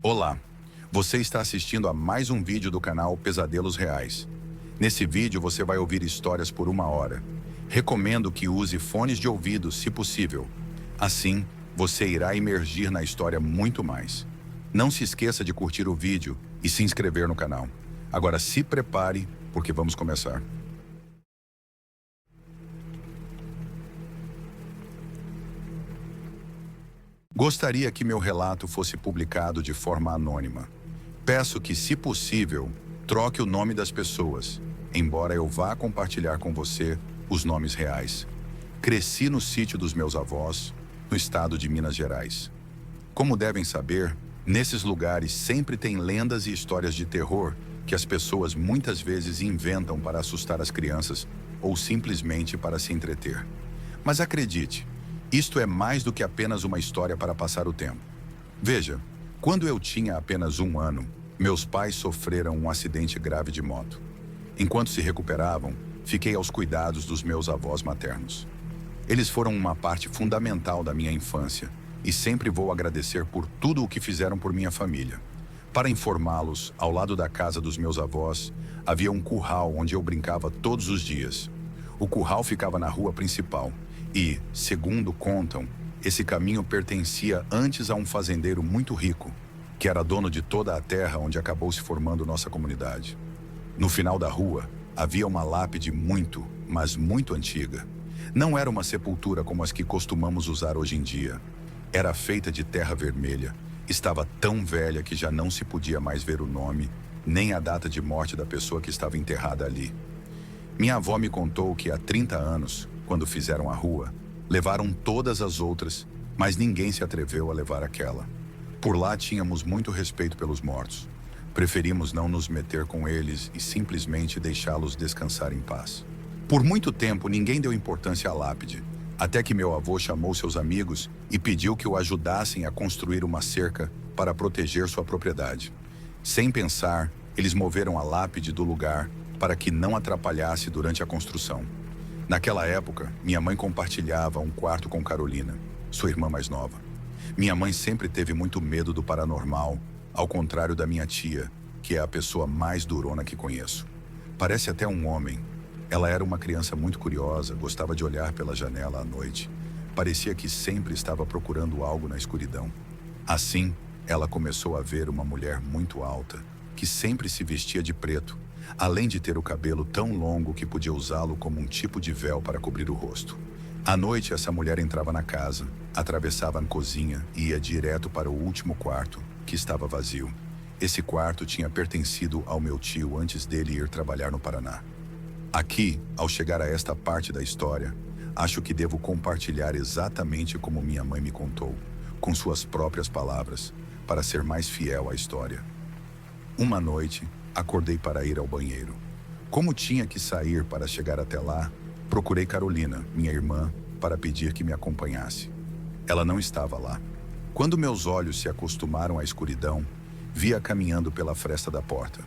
Olá, você está assistindo a mais um vídeo do canal Pesadelos Reais. Nesse vídeo você vai ouvir histórias por 1 hora. Recomendo que use fones de ouvido, se possível. Assim, você irá imergir na história muito mais. Não se esqueça de curtir o vídeo e se inscrever no canal. Agora se prepare, porque vamos começar. Gostaria que meu relato fosse publicado de forma anônima. Peço que, se possível, troque o nome das pessoas, embora eu vá compartilhar com você os nomes reais. Cresci no sítio dos meus avós, no estado de Minas Gerais. Como devem saber, nesses lugares sempre tem lendas e histórias de terror que as pessoas muitas vezes inventam para assustar as crianças ou simplesmente para se entreter. Mas acredite, isto é mais do que apenas uma história para passar o tempo. Veja, quando eu tinha apenas 1 ano, meus pais sofreram um acidente grave de moto. Enquanto se recuperavam, fiquei aos cuidados dos meus avós maternos. Eles foram uma parte fundamental da minha infância e sempre vou agradecer por tudo o que fizeram por minha família. Para informá-los, ao lado da casa dos meus avós, havia um curral onde eu brincava todos os dias. O curral ficava na rua principal e, segundo contam, esse caminho pertencia antes a um fazendeiro muito rico, que era dono de toda a terra onde acabou se formando nossa comunidade. No final da rua, havia uma lápide muito, mas muito antiga. Não era uma sepultura como as que costumamos usar hoje em dia. Era feita de terra vermelha. Estava tão velha que já não se podia mais ver o nome, nem a data de morte da pessoa que estava enterrada ali. Minha avó me contou que há 30 anos, quando fizeram a rua, levaram todas as outras, mas ninguém se atreveu a levar aquela. Por lá tínhamos muito respeito pelos mortos. Preferimos não nos meter com eles e simplesmente deixá-los descansar em paz. Por muito tempo ninguém deu importância à lápide, até que meu avô chamou seus amigos e pediu que o ajudassem a construir uma cerca para proteger sua propriedade. Sem pensar, eles moveram a lápide do lugar para que não atrapalhasse durante a construção. Naquela época, minha mãe compartilhava um quarto com Carolina, sua irmã mais nova. Minha mãe sempre teve muito medo do paranormal, ao contrário da minha tia, que é a pessoa mais durona que conheço. Parece até um homem. Ela era uma criança muito curiosa, gostava de olhar pela janela à noite. Parecia que sempre estava procurando algo na escuridão. Assim, ela começou a ver uma mulher muito alta, que sempre se vestia de preto, além de ter o cabelo tão longo que podia usá-lo como um tipo de véu para cobrir o rosto. À noite, essa mulher entrava na casa, atravessava a cozinha e ia direto para o último quarto, que estava vazio. Esse quarto tinha pertencido ao meu tio antes dele ir trabalhar no Paraná. Aqui, ao chegar a esta parte da história, acho que devo compartilhar exatamente como minha mãe me contou, com suas próprias palavras, para ser mais fiel à história. Uma noite, acordei para ir ao banheiro. Como tinha que sair para chegar até lá, procurei Carolina, minha irmã, para pedir que me acompanhasse. Ela não estava lá. Quando meus olhos se acostumaram à escuridão, vi-a caminhando pela fresta da porta.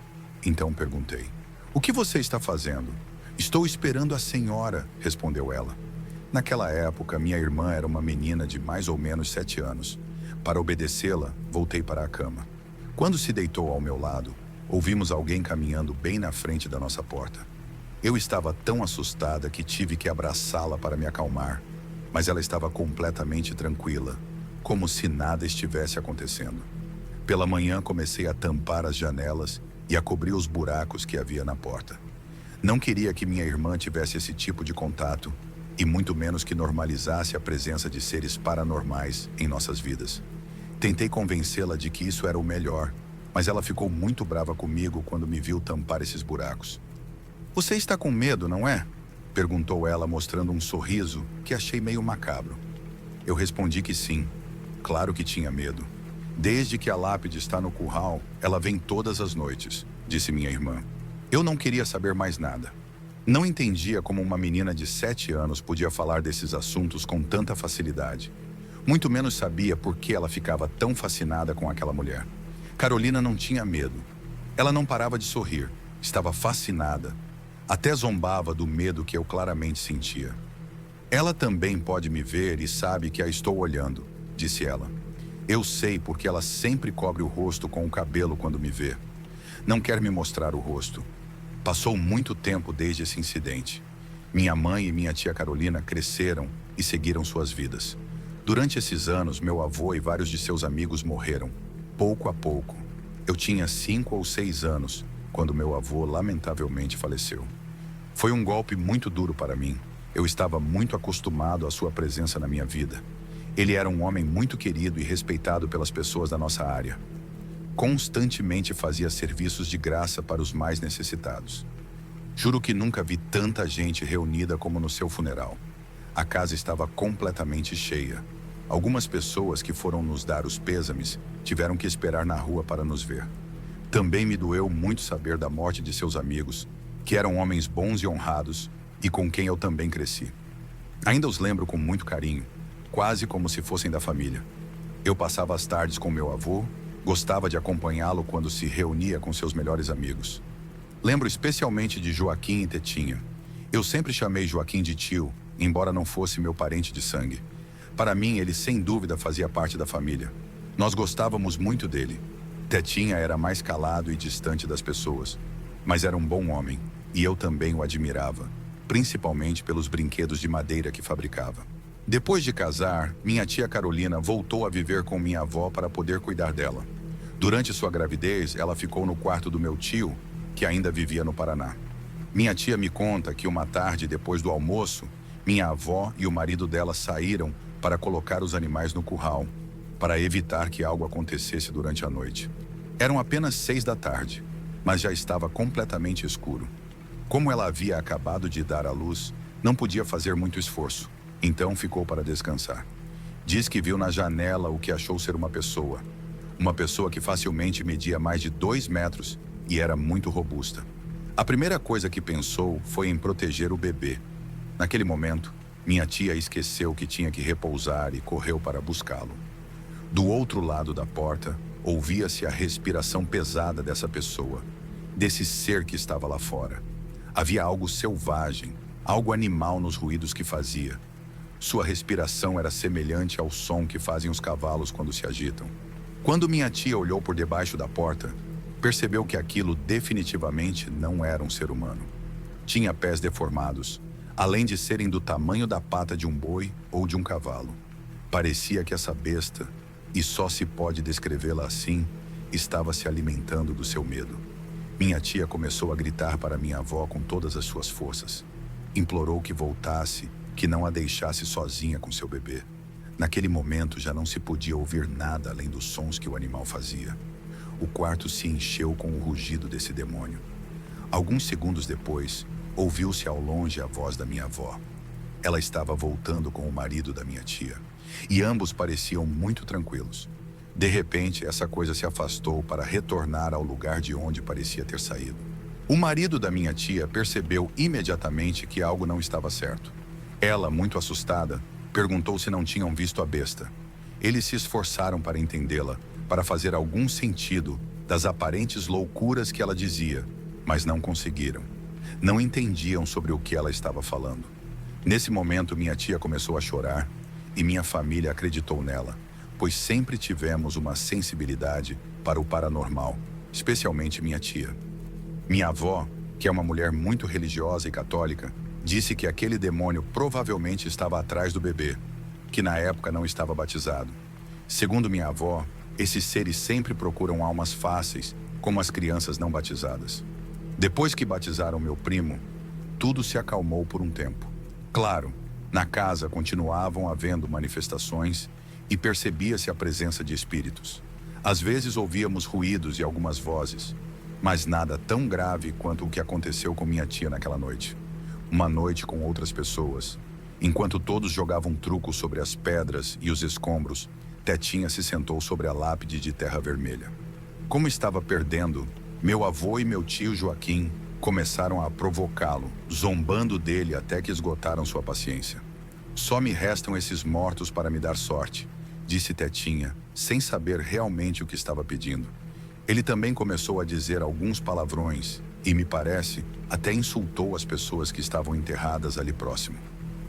Então perguntei: "O que você está fazendo?" "Estou esperando a senhora", respondeu ela. Naquela época, minha irmã era uma menina de mais ou menos 7 anos. Para obedecê-la, voltei para a cama. Quando se deitou ao meu lado, ouvimos alguém caminhando bem na frente da nossa porta. Eu estava tão assustada que tive que abraçá-la para me acalmar, mas ela estava completamente tranquila, como se nada estivesse acontecendo. Pela manhã comecei a tampar as janelas e a cobrir os buracos que havia na porta. Não queria que minha irmã tivesse esse tipo de contato, e muito menos que normalizasse a presença de seres paranormais em nossas vidas. Tentei convencê-la de que isso era o melhor, mas ela ficou muito brava comigo quando me viu tampar esses buracos. "Você está com medo, não é?" perguntou ela, mostrando um sorriso que achei meio macabro. Eu respondi que sim, claro que tinha medo. "Desde que a lápide está no curral, ela vem todas as noites", disse minha irmã. Eu não queria saber mais nada. Não entendia como uma menina de 7 anos podia falar desses assuntos com tanta facilidade. Muito menos sabia por que ela ficava tão fascinada com aquela mulher. Carolina não tinha medo. Ela não parava de sorrir. Estava fascinada. Até zombava do medo que eu claramente sentia. "Ela também pode me ver e sabe que a estou olhando", disse ela. Eu sei porque ela sempre cobre o rosto com o cabelo quando me vê. Não quer me mostrar o rosto. Passou muito tempo desde esse incidente. Minha mãe e minha tia Carolina cresceram e seguiram suas vidas. Durante esses anos, meu avô e vários de seus amigos morreram, pouco a pouco. Eu tinha 5 ou 6 anos quando meu avô lamentavelmente faleceu. Foi um golpe muito duro para mim. Eu estava muito acostumado à sua presença na minha vida. Ele era um homem muito querido e respeitado pelas pessoas da nossa área. Constantemente fazia serviços de graça para os mais necessitados. Juro que nunca vi tanta gente reunida como no seu funeral. A casa estava completamente cheia. Algumas pessoas que foram nos dar os pêsames tiveram que esperar na rua para nos ver. Também me doeu muito saber da morte de seus amigos, que eram homens bons e honrados e com quem eu também cresci. Ainda os lembro com muito carinho, quase como se fossem da família. Eu passava as tardes com meu avô, gostava de acompanhá-lo quando se reunia com seus melhores amigos. Lembro especialmente de Joaquim e Tetinha. Eu sempre chamei Joaquim de tio, embora não fosse meu parente de sangue. Para mim, ele sem dúvida fazia parte da família. Nós gostávamos muito dele. Tetinha era mais calado e distante das pessoas, mas era um bom homem, e eu também o admirava, principalmente pelos brinquedos de madeira que fabricava. Depois de casar, minha tia Carolina voltou a viver com minha avó para poder cuidar dela. Durante sua gravidez, ela ficou no quarto do meu tio, que ainda vivia no Paraná. Minha tia me conta que uma tarde depois do almoço, minha avó e o marido dela saíram para colocar os animais no curral, para evitar que algo acontecesse durante a noite. Eram apenas 6 da tarde, mas já estava completamente escuro. Como ela havia acabado de dar à luz, não podia fazer muito esforço, então ficou para descansar. Diz que viu na janela o que achou ser uma pessoa que facilmente media mais de 2 metros e era muito robusta. A primeira coisa que pensou foi em proteger o bebê. Naquele momento, minha tia esqueceu que tinha que repousar e correu para buscá-lo. Do outro lado da porta, ouvia-se a respiração pesada dessa pessoa, desse ser que estava lá fora. Havia algo selvagem, algo animal nos ruídos que fazia. Sua respiração era semelhante ao som que fazem os cavalos quando se agitam. Quando minha tia olhou por debaixo da porta, percebeu que aquilo definitivamente não era um ser humano. Tinha pés deformados, além de serem do tamanho da pata de um boi ou de um cavalo. Parecia que essa besta, e só se pode descrevê-la assim, estava se alimentando do seu medo. Minha tia começou a gritar para minha avó com todas as suas forças. Implorou que voltasse, que não a deixasse sozinha com seu bebê. Naquele momento já não se podia ouvir nada além dos sons que o animal fazia. O quarto se encheu com o rugido desse demônio. Alguns segundos depois, ouviu-se ao longe a voz da minha avó. Ela estava voltando com o marido da minha tia, e ambos pareciam muito tranquilos. De repente, essa coisa se afastou para retornar ao lugar de onde parecia ter saído. O marido da minha tia percebeu imediatamente que algo não estava certo. Ela, muito assustada, perguntou se não tinham visto a besta. Eles se esforçaram para entendê-la, para fazer algum sentido das aparentes loucuras que ela dizia, mas não conseguiram. Não entendiam sobre o que ela estava falando. Nesse momento, minha tia começou a chorar e minha família acreditou nela, pois sempre tivemos uma sensibilidade para o paranormal, especialmente minha tia. Minha avó, que é uma mulher muito religiosa e católica, disse que aquele demônio provavelmente estava atrás do bebê, que na época não estava batizado. Segundo minha avó, esses seres sempre procuram almas fáceis, como as crianças não batizadas. Depois que batizaram meu primo, tudo se acalmou por um tempo. Claro, na casa continuavam havendo manifestações e percebia-se a presença de espíritos. Às vezes ouvíamos ruídos e algumas vozes, mas nada tão grave quanto o que aconteceu com minha tia naquela noite. Uma noite com outras pessoas. Enquanto todos jogavam truco sobre as pedras e os escombros, Tetinha se sentou sobre a lápide de terra vermelha. Como estava perdendo, meu avô e meu tio Joaquim começaram a provocá-lo, zombando dele até que esgotaram sua paciência. Só me restam esses mortos para me dar sorte, disse Tetinha, sem saber realmente o que estava pedindo. Ele também começou a dizer alguns palavrões e, me parece, até insultou as pessoas que estavam enterradas ali próximo.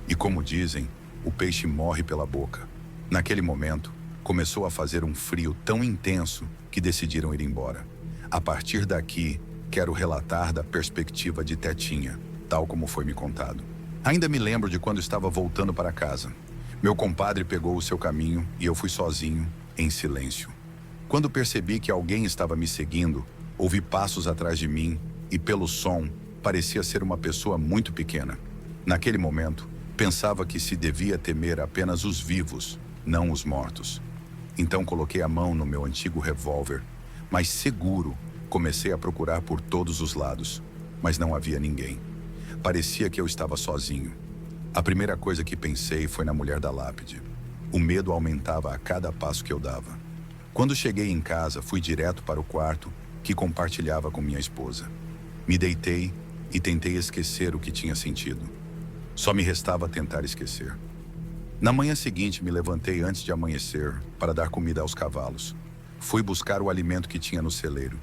E como dizem, o peixe morre pela boca. Naquele momento, Começou a fazer um frio tão intenso que decidiram ir embora. A partir daqui, quero relatar da perspectiva de Tetinha, tal como foi me contado. Ainda me lembro de quando estava voltando para casa. Meu compadre pegou o seu caminho e eu fui sozinho, em silêncio. Quando percebi que alguém estava me seguindo, ouvi passos atrás de mim e, pelo som, parecia ser uma pessoa muito pequena. Naquele momento, pensava que se devia temer apenas os vivos, não os mortos. Então coloquei a mão no meu antigo revólver, mas seguro, comecei a procurar por todos os lados, mas não havia ninguém. Parecia que eu estava sozinho. A primeira coisa que pensei foi na mulher da lápide. O medo aumentava a cada passo que eu dava. Quando cheguei em casa, fui direto para o quarto que compartilhava com minha esposa. Me deitei e tentei esquecer o que tinha sentido. Só me restava tentar esquecer. Na manhã seguinte, me levantei antes de amanhecer para dar comida aos cavalos. Fui buscar o alimento que tinha no celeiro.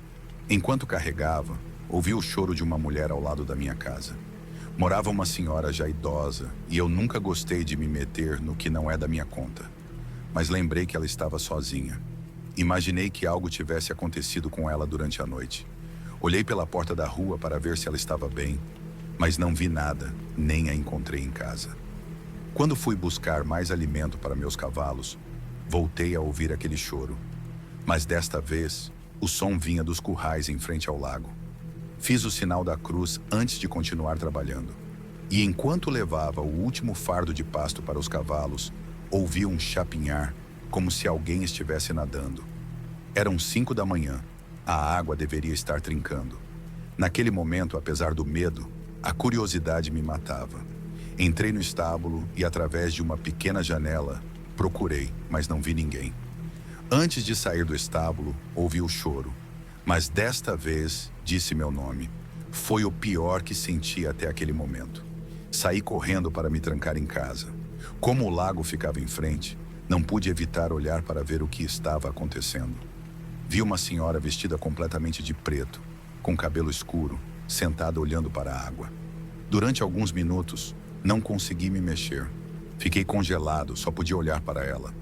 Enquanto carregava, ouvi o choro de uma mulher ao lado da minha casa. Morava uma senhora já idosa e eu nunca gostei de me meter no que não é da minha conta. Mas lembrei que ela estava sozinha. Imaginei que algo tivesse acontecido com ela durante a noite. Olhei pela porta da rua para ver se ela estava bem, mas não vi nada, nem a encontrei em casa. Quando fui buscar mais alimento para meus cavalos, voltei a ouvir aquele choro. Mas desta vez, o som vinha dos currais em frente ao lago. Fiz o sinal da cruz antes de continuar trabalhando. E enquanto levava o último fardo de pasto para os cavalos, ouvi um chapinhar, como se alguém estivesse nadando. Eram 5 da manhã. A água deveria estar trincando. Naquele momento, apesar do medo, a curiosidade me matava. Entrei no estábulo e, através de uma pequena janela, procurei, mas não vi ninguém. Antes de sair do estábulo, ouvi o choro. Mas desta vez, disse meu nome. Foi o pior que senti até aquele momento. Saí correndo para me trancar em casa. Como o lago ficava em frente, não pude evitar olhar para ver o que estava acontecendo. Vi uma senhora vestida completamente de preto, com cabelo escuro, sentada olhando para a água. Durante alguns minutos, não consegui me mexer. Fiquei congelado, só podia olhar para ela.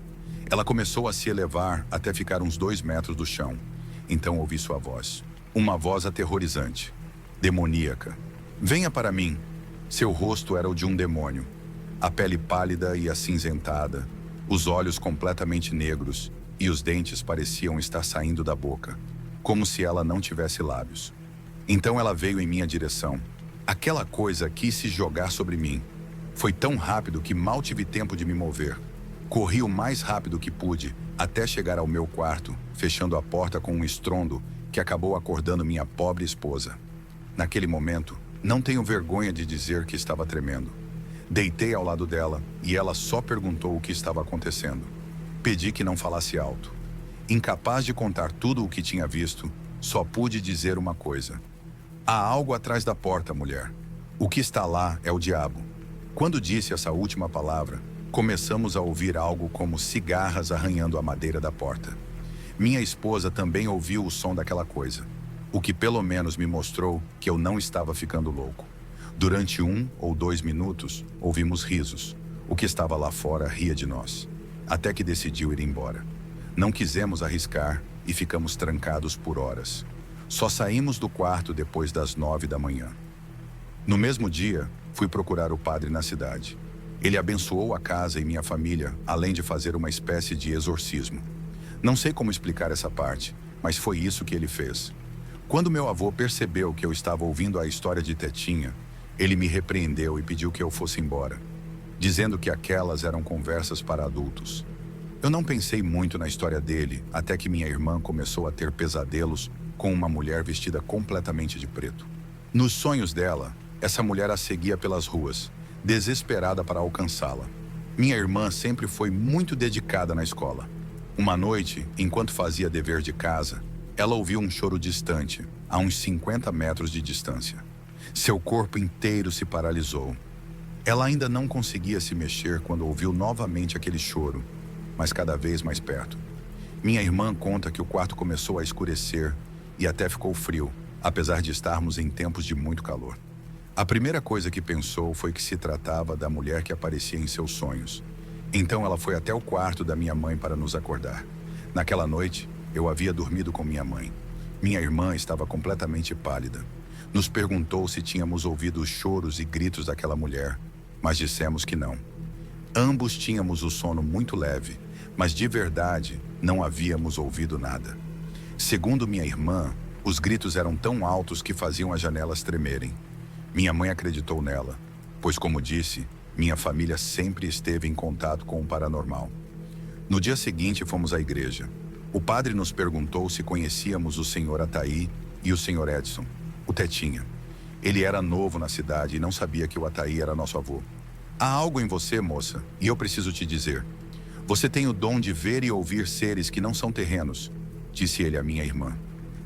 Ela começou a se elevar até ficar uns 2 metros do chão. Então ouvi sua voz. Uma voz aterrorizante, demoníaca. Venha para mim. Seu rosto era o de um demônio. A pele pálida e acinzentada, os olhos completamente negros e os dentes pareciam estar saindo da boca, como se ela não tivesse lábios. Então ela veio em minha direção. Aquela coisa quis se jogar sobre mim. Foi tão rápido que mal tive tempo de me mover. Corri o mais rápido que pude, até chegar ao meu quarto, fechando a porta com um estrondo que acabou acordando minha pobre esposa. Naquele momento, não tenho vergonha de dizer que estava tremendo. Deitei ao lado dela e ela só perguntou o que estava acontecendo. Pedi que não falasse alto. Incapaz de contar tudo o que tinha visto, só pude dizer uma coisa. Há algo atrás da porta, mulher. O que está lá é o diabo. Quando disse essa última palavra, começamos a ouvir algo como cigarras arranhando a madeira da porta. Minha esposa também ouviu o som daquela coisa, o que pelo menos me mostrou que eu não estava ficando louco. Durante 1 ou 2 minutos, ouvimos risos. O que estava lá fora ria de nós, até que decidiu ir embora. Não quisemos arriscar e ficamos trancados por horas. Só saímos do quarto depois das 9 da manhã. No mesmo dia, fui procurar o padre na cidade. Ele abençoou a casa e minha família, além de fazer uma espécie de exorcismo. Não sei como explicar essa parte, mas foi isso que ele fez. Quando meu avô percebeu que eu estava ouvindo a história de Tetinha, ele me repreendeu e pediu que eu fosse embora, dizendo que aquelas eram conversas para adultos. Eu não pensei muito na história dele, até que minha irmã começou a ter pesadelos com uma mulher vestida completamente de preto. Nos sonhos dela, essa mulher a seguia pelas ruas, desesperada para alcançá-la. Minha irmã sempre foi muito dedicada na escola. Uma noite, enquanto fazia dever de casa, ela ouviu um choro distante, a uns 50 metros de distância. Seu corpo inteiro se paralisou. Ela ainda não conseguia se mexer quando ouviu novamente aquele choro, mas cada vez mais perto. Minha irmã conta que o quarto começou a escurecer e até ficou frio, apesar de estarmos em tempos de muito calor. A primeira coisa que pensou foi que se tratava da mulher que aparecia em seus sonhos. Então ela foi até o quarto da minha mãe para nos acordar. Naquela noite, eu havia dormido com minha mãe. Minha irmã estava completamente pálida. Nos perguntou se tínhamos ouvido os choros e gritos daquela mulher, mas dissemos que não. Ambos tínhamos o sono muito leve, mas de verdade não havíamos ouvido nada. Segundo minha irmã, os gritos eram tão altos que faziam as janelas tremerem. Minha mãe acreditou nela, pois, como disse, minha família sempre esteve em contato com o paranormal. No dia seguinte, fomos à igreja. O padre nos perguntou se conhecíamos o senhor Ataí e o senhor Edson, o Tetinha. Ele era novo na cidade e não sabia que o Ataí era nosso avô. Há algo em você, moça, e eu preciso te dizer. Você tem o dom de ver e ouvir seres que não são terrenos, disse ele à minha irmã.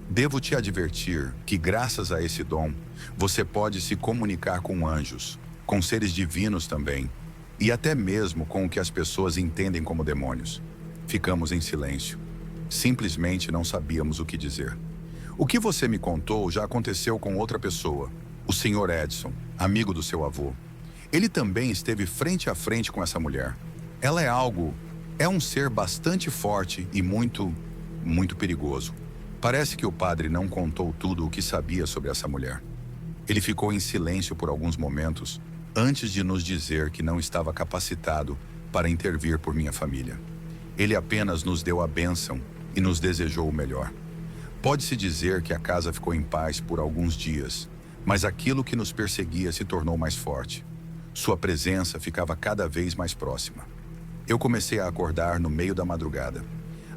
Devo te advertir que, graças a esse dom, você pode se comunicar com anjos, com seres divinos também, e até mesmo com o que as pessoas entendem como demônios. Ficamos em silêncio. Simplesmente não sabíamos o que dizer. O que você me contou já aconteceu com outra pessoa, o senhor Edson, amigo do seu avô. Ele também esteve frente a frente com essa mulher. Ela é um ser bastante forte e muito perigoso. Parece que o padre não contou tudo o que sabia sobre essa mulher. Ele ficou em silêncio por alguns momentos, antes de nos dizer que não estava capacitado para intervir por minha família. Ele apenas nos deu a bênção e nos desejou o melhor. Pode-se dizer que a casa ficou em paz por alguns dias, mas aquilo que nos perseguia se tornou mais forte. Sua presença ficava cada vez mais próxima. Eu comecei a acordar no meio da madrugada.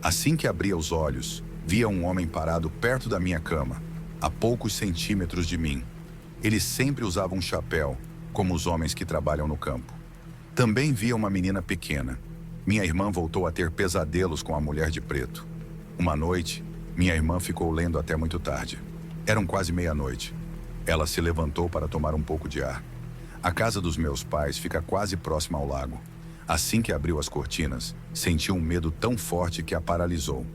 Assim que abria os olhos, via um homem parado perto da minha cama, a poucos centímetros de mim. Ele sempre usava um chapéu, como os homens que trabalham no campo. Também via uma menina pequena. Minha irmã voltou a ter pesadelos com a mulher de preto. Uma noite, minha irmã ficou lendo até muito tarde. Eram quase meia-noite. Ela se levantou para tomar um pouco de ar. A casa dos meus pais fica quase próxima ao lago. Assim que abriu as cortinas, senti um medo tão forte que a paralisou.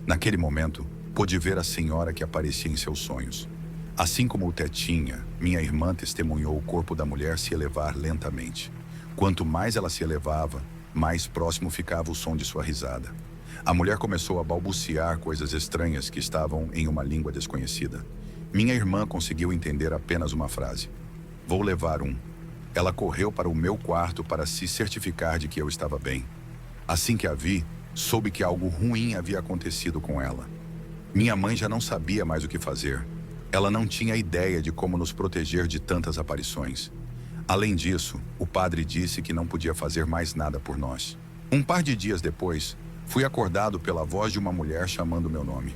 Naquele momento, pude ver a senhora que aparecia em seus sonhos. Assim como o Tetinha, minha irmã testemunhou o corpo da mulher se elevar lentamente. Quanto mais ela se elevava, mais próximo ficava o som de sua risada. A mulher começou a balbuciar coisas estranhas que estavam em uma língua desconhecida. Minha irmã conseguiu entender apenas uma frase. Vou levar um. Ela correu para o meu quarto para se certificar de que eu estava bem. Assim que a vi, soube que algo ruim havia acontecido com ela. Minha mãe já não sabia mais o que fazer. Ela não tinha ideia de como nos proteger de tantas aparições. Além disso, o padre disse que não podia fazer mais nada por nós. Um par de dias depois, fui acordado pela voz de uma mulher chamando meu nome.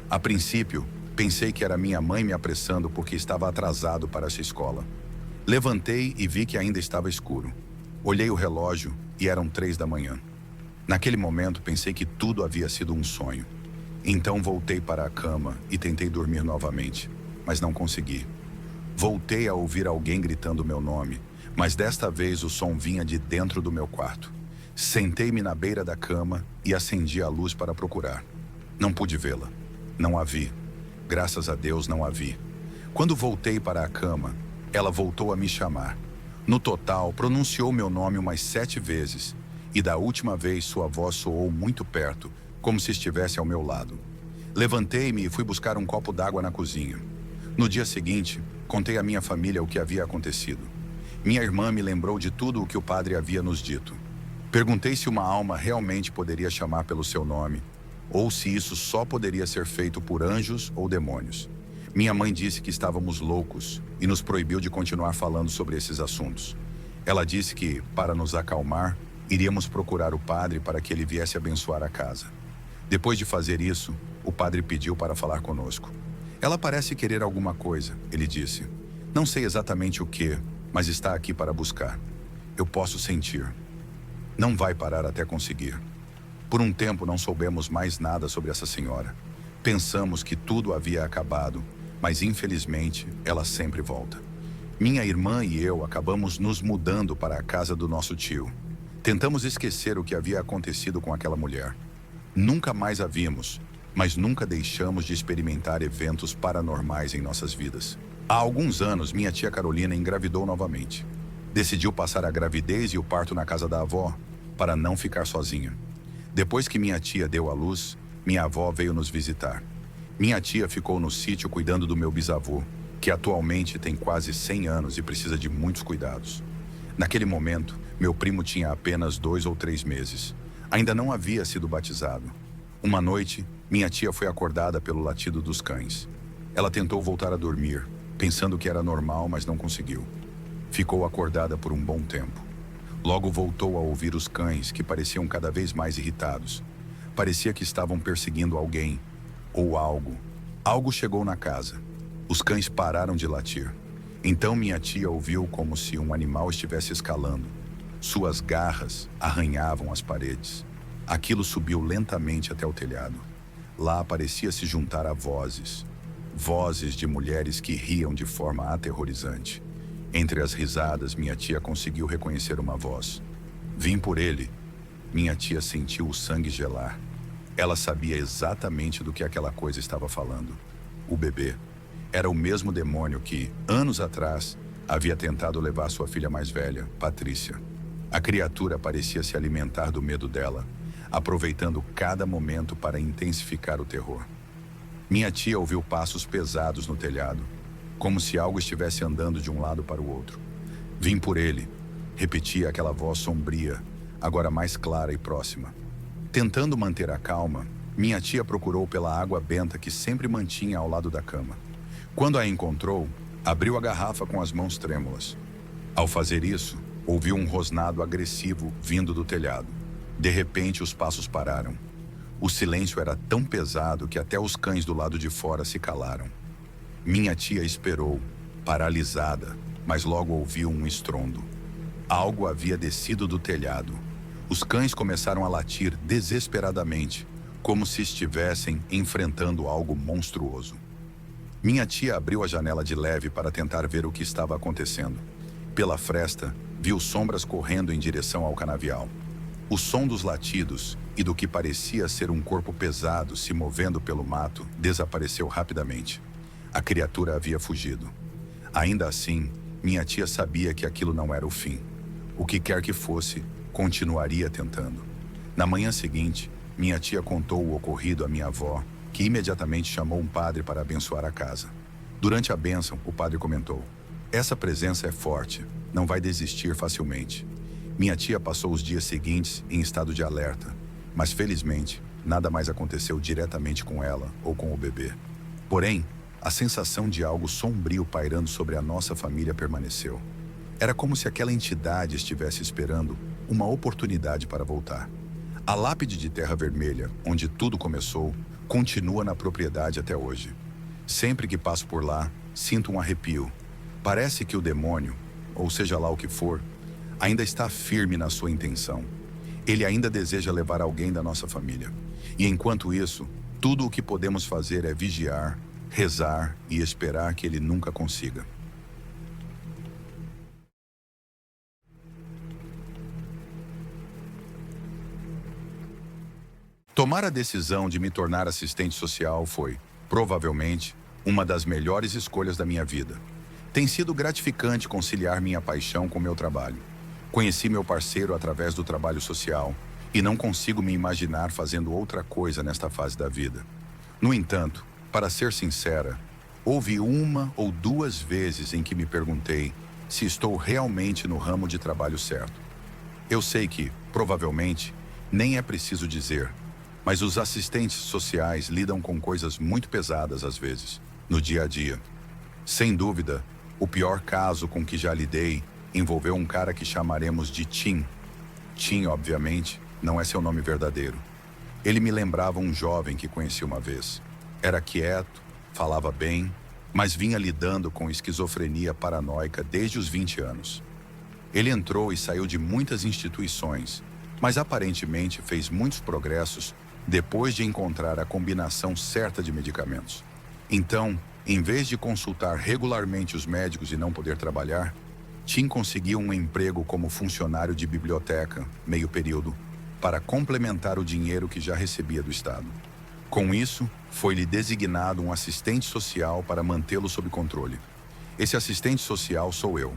A princípio, pensei que era minha mãe me apressando porque estava atrasado para essa escola. Levantei e vi que ainda estava escuro. Olhei o relógio e eram 3 da manhã. Naquele momento, pensei que tudo havia sido um sonho. Então voltei para a cama e tentei dormir novamente, mas não consegui. Voltei a ouvir alguém gritando meu nome, mas desta vez o som vinha de dentro do meu quarto. Sentei-me na beira da cama e acendi a luz para procurar. Não pude vê-la. Não a vi. Graças a Deus não a vi. Quando voltei para a cama, ela voltou a me chamar. No total, pronunciou meu nome umas 7 vezes, e da última vez sua voz soou muito perto, como se estivesse ao meu lado. Levantei-me e fui buscar um copo d'água na cozinha. No dia seguinte, contei à minha família o que havia acontecido. Minha irmã me lembrou de tudo o que o padre havia nos dito. Perguntei se uma alma realmente poderia chamar pelo seu nome, ou se isso só poderia ser feito por anjos ou demônios. Minha mãe disse que estávamos loucos e nos proibiu de continuar falando sobre esses assuntos. Ela disse que, para nos acalmar, iríamos procurar o padre para que ele viesse abençoar a casa. Depois de fazer isso, o padre pediu para falar conosco. Ela parece querer alguma coisa, ele disse. Não sei exatamente o que, mas está aqui para buscar. Eu posso sentir. Não vai parar até conseguir. Por um tempo não soubemos mais nada sobre essa senhora. Pensamos que tudo havia acabado, mas infelizmente ela sempre volta. Minha irmã e eu acabamos nos mudando para a casa do nosso tio. Tentamos esquecer o que havia acontecido com aquela mulher. Nunca mais a vimos, mas nunca deixamos de experimentar eventos paranormais em nossas vidas. Há alguns anos, minha tia Carolina engravidou novamente. Decidiu passar a gravidez e o parto na casa da avó, para não ficar sozinha. Depois que minha tia deu à luz, minha avó veio nos visitar. Minha tia ficou no sítio cuidando do meu bisavô, que atualmente tem quase 100 anos e precisa de muitos cuidados. Naquele momento, meu primo tinha apenas 2 ou 3 meses. Ainda não havia sido batizado. Uma noite, minha tia foi acordada pelo latido dos cães. Ela tentou voltar a dormir, pensando que era normal, mas não conseguiu. Ficou acordada por um bom tempo. Logo voltou a ouvir os cães, que pareciam cada vez mais irritados. Parecia que estavam perseguindo alguém, ou algo. Algo chegou na casa. Os cães pararam de latir. Então minha tia ouviu como se um animal estivesse escalando. Suas garras arranhavam as paredes. Aquilo subiu lentamente até o telhado. Lá parecia se juntar a vozes. Vozes de mulheres que riam de forma aterrorizante. Entre as risadas, minha tia conseguiu reconhecer uma voz. Vim por ele. Minha tia sentiu o sangue gelar. Ela sabia exatamente do que aquela coisa estava falando. O bebê. Era o mesmo demônio que, anos atrás, havia tentado levar sua filha mais velha, Patrícia. A criatura parecia se alimentar do medo dela, aproveitando cada momento para intensificar o terror. Minha tia ouviu passos pesados no telhado, como se algo estivesse andando de um lado para o outro. Vim por ele, repetia aquela voz sombria, agora mais clara e próxima. Tentando manter a calma, minha tia procurou pela água benta que sempre mantinha ao lado da cama. Quando a encontrou, abriu a garrafa com as mãos trêmulas. Ao fazer isso, ouviu um rosnado agressivo vindo do telhado. De repente, os passos pararam. O silêncio era tão pesado que até os cães do lado de fora se calaram. Minha tia esperou, paralisada, mas logo ouviu um estrondo. Algo havia descido do telhado. Os cães começaram a latir desesperadamente, como se estivessem enfrentando algo monstruoso. Minha tia abriu a janela de leve para tentar ver o que estava acontecendo. Pela fresta, viu sombras correndo em direção ao canavial. O som dos latidos e do que parecia ser um corpo pesado se movendo pelo mato desapareceu rapidamente. A criatura havia fugido. Ainda assim, minha tia sabia que aquilo não era o fim. O que quer que fosse, continuaria tentando. Na manhã seguinte, minha tia contou o ocorrido à minha avó, que imediatamente chamou um padre para abençoar a casa. Durante a bênção, o padre comentou: "Essa presença é forte, não vai desistir facilmente." Minha tia passou os dias seguintes em estado de alerta, mas felizmente, nada mais aconteceu diretamente com ela ou com o bebê. Porém, a sensação de algo sombrio pairando sobre a nossa família permaneceu. Era como se aquela entidade estivesse esperando uma oportunidade para voltar. A lápide de terra vermelha, onde tudo começou, continua na propriedade até hoje. Sempre que passo por lá, sinto um arrepio. Parece que o demônio, ou seja lá o que for, ainda está firme na sua intenção. Ele ainda deseja levar alguém da nossa família. E enquanto isso, tudo o que podemos fazer é vigiar, rezar e esperar que ele nunca consiga. Tomar a decisão de me tornar assistente social foi, provavelmente, uma das melhores escolhas da minha vida. Tem sido gratificante conciliar minha paixão com meu trabalho. Conheci meu parceiro através do trabalho social e não consigo me imaginar fazendo outra coisa nesta fase da vida. No entanto, para ser sincera, houve 1 ou 2 vezes em que me perguntei se estou realmente no ramo de trabalho certo. Eu sei que, provavelmente, nem é preciso dizer, mas os assistentes sociais lidam com coisas muito pesadas às vezes, no dia a dia. Sem dúvida, o pior caso com que já lidei envolveu um cara que chamaremos de Tim. Tim, obviamente, não é seu nome verdadeiro. Ele me lembrava um jovem que conheci uma vez. Era quieto, falava bem, mas vinha lidando com esquizofrenia paranoica desde os 20 anos. Ele entrou e saiu de muitas instituições, mas aparentemente fez muitos progressos depois de encontrar a combinação certa de medicamentos. Então, em vez de consultar regularmente os médicos e não poder trabalhar, Tim conseguiu um emprego como funcionário de biblioteca, meio período, para complementar o dinheiro que já recebia do Estado. Com isso, foi-lhe designado um assistente social para mantê-lo sob controle. Esse assistente social sou eu.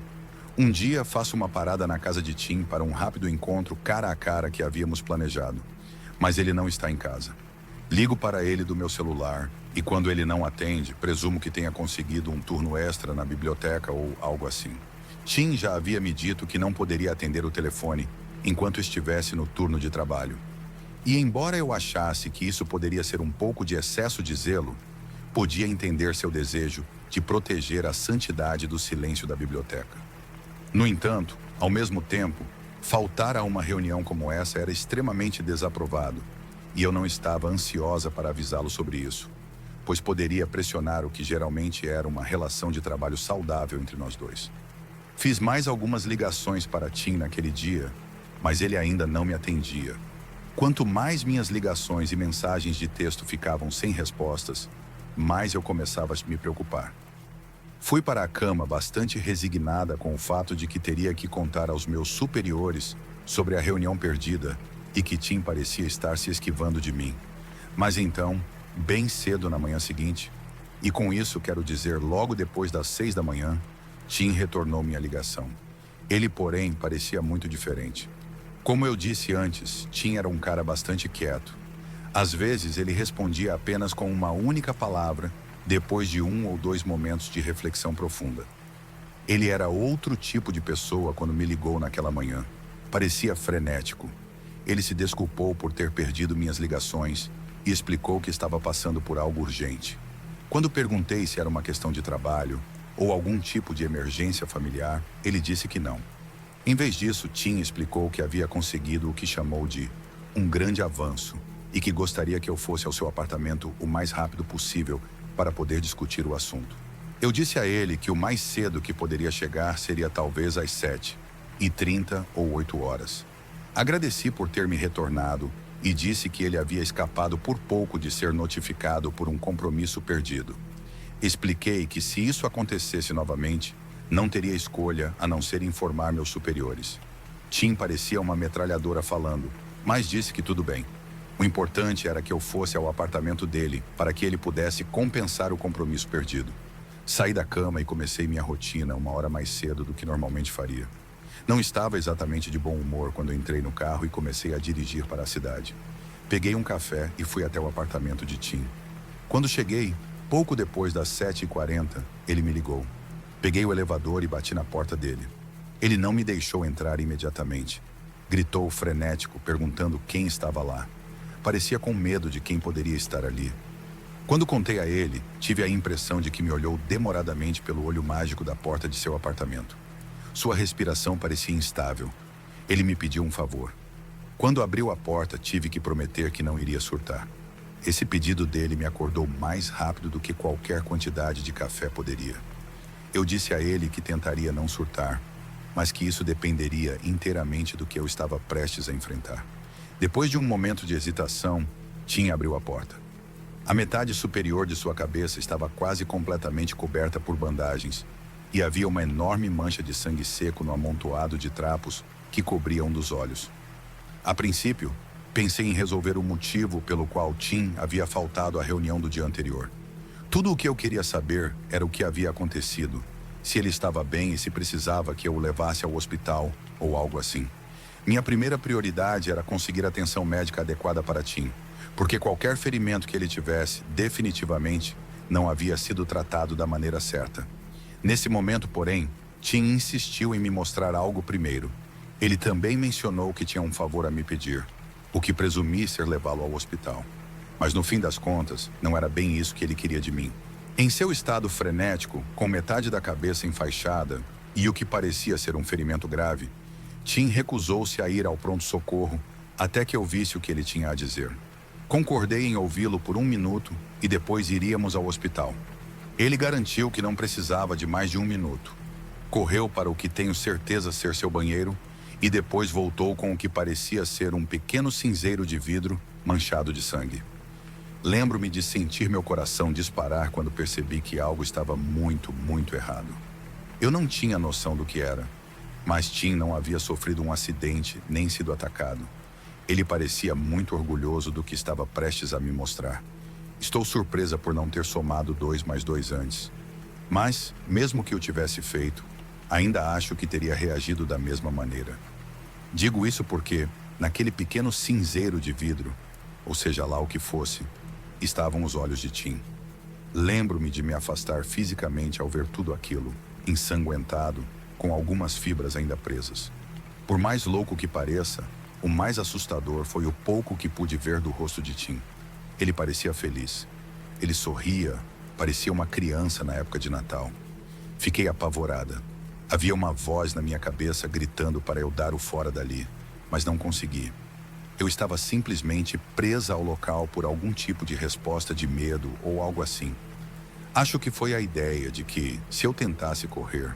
Um dia faço uma parada na casa de Tim para um rápido encontro cara a cara que havíamos planejado, mas ele não está em casa. Ligo para ele do meu celular e quando ele não atende, presumo que tenha conseguido um turno extra na biblioteca ou algo assim. Tim já havia me dito que não poderia atender o telefone enquanto estivesse no turno de trabalho. E embora eu achasse que isso poderia ser um pouco de excesso de zelo, podia entender seu desejo de proteger a santidade do silêncio da biblioteca. No entanto, ao mesmo tempo, faltar a uma reunião como essa era extremamente desaprovado, e eu não estava ansiosa para avisá-lo sobre isso, pois poderia pressionar o que geralmente era uma relação de trabalho saudável entre nós dois. Fiz mais algumas ligações para Tim naquele dia, mas ele ainda não me atendia. Quanto mais minhas ligações e mensagens de texto ficavam sem respostas, mais eu começava a me preocupar. Fui para a cama bastante resignada com o fato de que teria que contar aos meus superiores sobre a reunião perdida e que Tim parecia estar se esquivando de mim. Mas então, bem cedo na manhã seguinte, e com isso quero dizer logo depois das 6 da manhã, Tim retornou minha ligação. Ele, porém, parecia muito diferente. Como eu disse antes, Tim era um cara bastante quieto. Às vezes ele respondia apenas com uma única palavra, depois de 1 ou 2 momentos de reflexão profunda. Ele era outro tipo de pessoa quando me ligou naquela manhã. Parecia frenético. Ele se desculpou por ter perdido minhas ligações e explicou que estava passando por algo urgente. Quando perguntei se era uma questão de trabalho ou algum tipo de emergência familiar, ele disse que não. Em vez disso, Tim explicou que havia conseguido o que chamou de um grande avanço e que gostaria que eu fosse ao seu apartamento o mais rápido possível para poder discutir o assunto. Eu disse a ele que o mais cedo que poderia chegar seria talvez às 7h30 ou 8 horas. Agradeci por ter me retornado e disse que ele havia escapado por pouco de ser notificado por um compromisso perdido. Expliquei que se isso acontecesse novamente, não teria escolha a não ser informar meus superiores. Tim parecia uma metralhadora falando, mas disse que tudo bem. O importante era que eu fosse ao apartamento dele para que ele pudesse compensar o compromisso perdido. Saí da cama e comecei minha rotina 1 hora mais cedo do que normalmente faria. Não estava exatamente de bom humor quando entrei no carro e comecei a dirigir para a cidade. Peguei um café e fui até o apartamento de Tim. Quando cheguei, pouco depois das 7h40, ele me ligou. Peguei o elevador e bati na porta dele. Ele não me deixou entrar imediatamente. Gritou frenético, perguntando quem estava lá. Parecia com medo de quem poderia estar ali. Quando contei a ele, tive a impressão de que me olhou demoradamente pelo olho mágico da porta de seu apartamento. Sua respiração parecia instável. Ele me pediu um favor. Quando abriu a porta, tive que prometer que não iria surtar. Esse pedido dele me acordou mais rápido do que qualquer quantidade de café poderia. Eu disse a ele que tentaria não surtar, mas que isso dependeria inteiramente do que eu estava prestes a enfrentar. Depois de um momento de hesitação, Tim abriu a porta. A metade superior de sua cabeça estava quase completamente coberta por bandagens e havia uma enorme mancha de sangue seco no amontoado de trapos que cobria um dos olhos. A princípio, pensei em resolver o motivo pelo qual Tim havia faltado à reunião do dia anterior. Tudo o que eu queria saber era o que havia acontecido, se ele estava bem e se precisava que eu o levasse ao hospital ou algo assim. Minha primeira prioridade era conseguir atenção médica adequada para Tim, porque qualquer ferimento que ele tivesse, definitivamente, não havia sido tratado da maneira certa. Nesse momento, porém, Tim insistiu em me mostrar algo primeiro. Ele também mencionou que tinha um favor a me pedir, o que presumi ser levá-lo ao hospital. Mas no fim das contas, não era bem isso que ele queria de mim. Em seu estado frenético, com metade da cabeça enfaixada e o que parecia ser um ferimento grave, Tim recusou-se a ir ao pronto-socorro até que eu visse o que ele tinha a dizer. Concordei em ouvi-lo por 1 minuto e depois iríamos ao hospital. Ele garantiu que não precisava de mais de 1 minuto. Correu para o que tenho certeza ser seu banheiro e depois voltou com o que parecia ser um pequeno cinzeiro de vidro manchado de sangue. Lembro-me de sentir meu coração disparar quando percebi que algo estava muito, muito errado. Eu não tinha noção do que era, mas Tim não havia sofrido um acidente nem sido atacado. Ele parecia muito orgulhoso do que estava prestes a me mostrar. Estou surpresa por não ter somado 2 mais 2 antes. Mas, mesmo que eu tivesse feito, Ainda acho que teria reagido da mesma maneira. Digo isso porque, naquele pequeno cinzeiro de vidro, ou seja lá o que fosse, estavam os olhos de Tim. Lembro-me de me afastar fisicamente ao ver tudo aquilo, ensanguentado, com algumas fibras ainda presas. Por mais louco que pareça, o mais assustador foi o pouco que pude ver do rosto de Tim. Ele parecia feliz. Ele sorria, parecia uma criança na época de Natal. Fiquei apavorada. Havia uma voz na minha cabeça gritando para eu dar o fora dali, mas não consegui. Eu estava simplesmente presa ao local por algum tipo de resposta de medo ou algo assim. Acho que foi a ideia de que, se eu tentasse correr,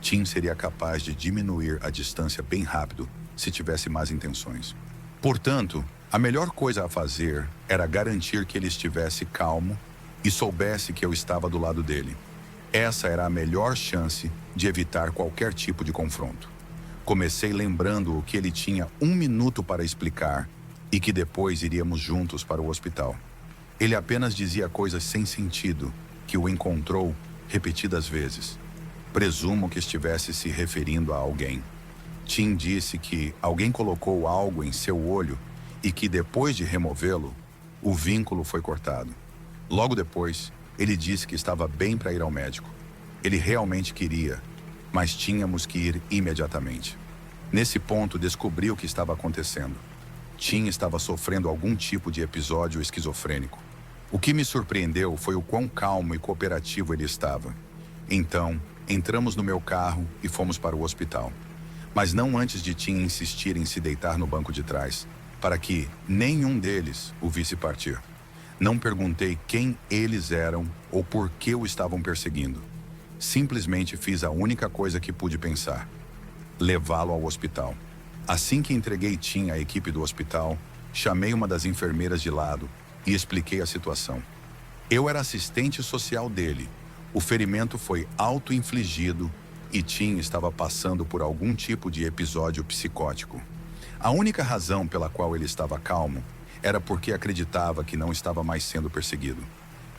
Tim seria capaz de diminuir a distância bem rápido se tivesse más intenções. Portanto, a melhor coisa a fazer era garantir que ele estivesse calmo e soubesse que eu estava do lado dele. Essa era a melhor chance de evitar qualquer tipo de confronto. Comecei lembrando-o que ele tinha 1 minuto para explicar e que depois iríamos juntos para o hospital. Ele apenas dizia coisas sem sentido, que o encontrou repetidas vezes. Presumo que estivesse se referindo a alguém. Tim disse que alguém colocou algo em seu olho e que depois de removê-lo, o vínculo foi cortado. Logo depois, ele disse que estava bem para ir ao médico. Ele realmente queria, mas tínhamos que ir imediatamente. Nesse ponto, descobri o que estava acontecendo. Tim estava sofrendo algum tipo de episódio esquizofrênico. O que me surpreendeu foi o quão calmo e cooperativo ele estava. Então, entramos no meu carro e fomos para o hospital. Mas não antes de Tim insistir em se deitar no banco de trás, para que nenhum deles o visse partir. Não perguntei quem eles eram ou por que o estavam perseguindo. Simplesmente fiz a única coisa que pude pensar: levá-lo ao hospital. Assim que entreguei Tim à equipe do hospital, chamei uma das enfermeiras de lado e expliquei a situação. Eu era assistente social dele. O ferimento foi auto-infligido e Tim estava passando por algum tipo de episódio psicótico. A única razão pela qual ele estava calmo era porque acreditava que não estava mais sendo perseguido.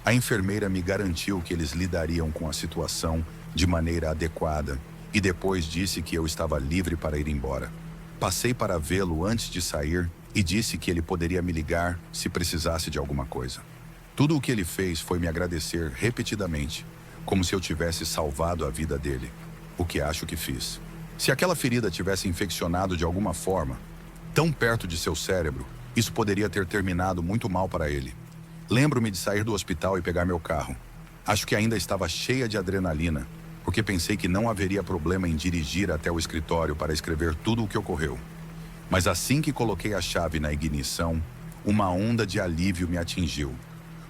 A enfermeira me garantiu que eles lidariam com a situação de maneira adequada e depois disse que eu estava livre para ir embora. Passei para vê-lo antes de sair e disse que ele poderia me ligar se precisasse de alguma coisa. Tudo o que ele fez foi me agradecer repetidamente, como se eu tivesse salvado a vida dele, o que acho que fiz. Se aquela ferida tivesse infeccionado de alguma forma, tão perto de seu cérebro, isso poderia ter terminado muito mal para ele. Lembro-me de sair do hospital e pegar meu carro. Acho que ainda estava cheia de adrenalina, porque pensei que não haveria problema em dirigir até o escritório para escrever tudo o que ocorreu. Mas assim que coloquei a chave na ignição, uma onda de alívio me atingiu.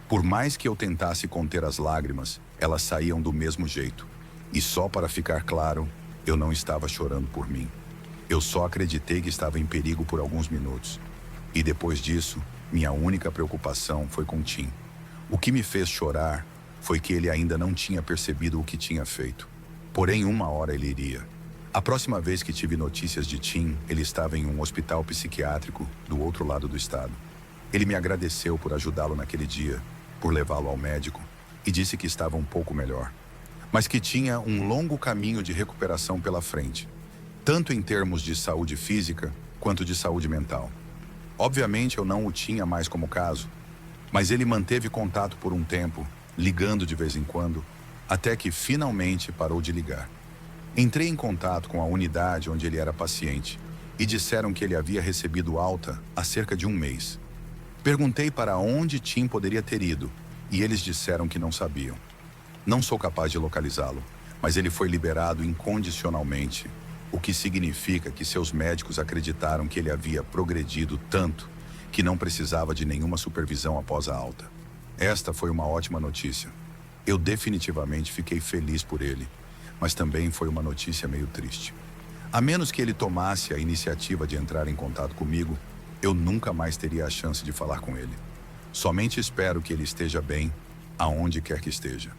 Por mais que eu tentasse conter as lágrimas, elas saíam do mesmo jeito. E só para ficar claro, eu não estava chorando por mim. Eu só acreditei que estava em perigo por alguns minutos. E depois disso, minha única preocupação foi com Tim. O que me fez chorar foi que ele ainda não tinha percebido o que tinha feito. Porém, uma hora ele iria. A próxima vez que tive notícias de Tim, ele estava em um hospital psiquiátrico do outro lado do estado. Ele me agradeceu por ajudá-lo naquele dia, por levá-lo ao médico, e disse que estava um pouco melhor, mas que tinha um longo caminho de recuperação pela frente, tanto em termos de saúde física quanto de saúde mental. Obviamente eu não o tinha mais como caso, mas ele manteve contato por um tempo, ligando de vez em quando, até que finalmente parou de ligar. Entrei em contato com a unidade onde ele era paciente e disseram que ele havia recebido alta há cerca de um mês. Perguntei para onde Tim poderia ter ido e eles disseram que não sabiam. Não sou capaz de localizá-lo, mas ele foi liberado incondicionalmente, o que significa que seus médicos acreditaram que ele havia progredido tanto que não precisava de nenhuma supervisão após a alta. Esta foi uma ótima notícia. Eu definitivamente fiquei feliz por ele, mas também foi uma notícia meio triste. A menos que ele tomasse a iniciativa de entrar em contato comigo, eu nunca mais teria a chance de falar com ele. Somente espero que ele esteja bem, aonde quer que esteja.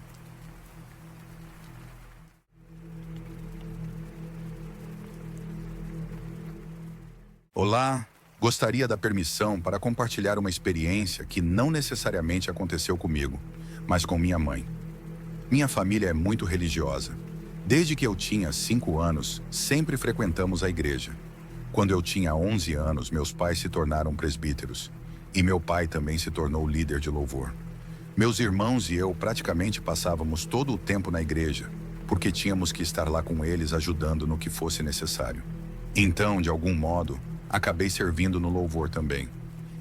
Olá, gostaria da permissão para compartilhar uma experiência que não necessariamente aconteceu comigo, mas com minha mãe. Minha família é muito religiosa. Desde que eu tinha 5 anos, sempre frequentamos a igreja. Quando eu tinha 11 anos, meus pais se tornaram presbíteros, e meu pai também se tornou líder de louvor. Meus irmãos e eu praticamente passávamos todo o tempo na igreja, porque tínhamos que estar lá com eles ajudando no que fosse necessário. Então, de algum modo, acabei servindo no louvor também.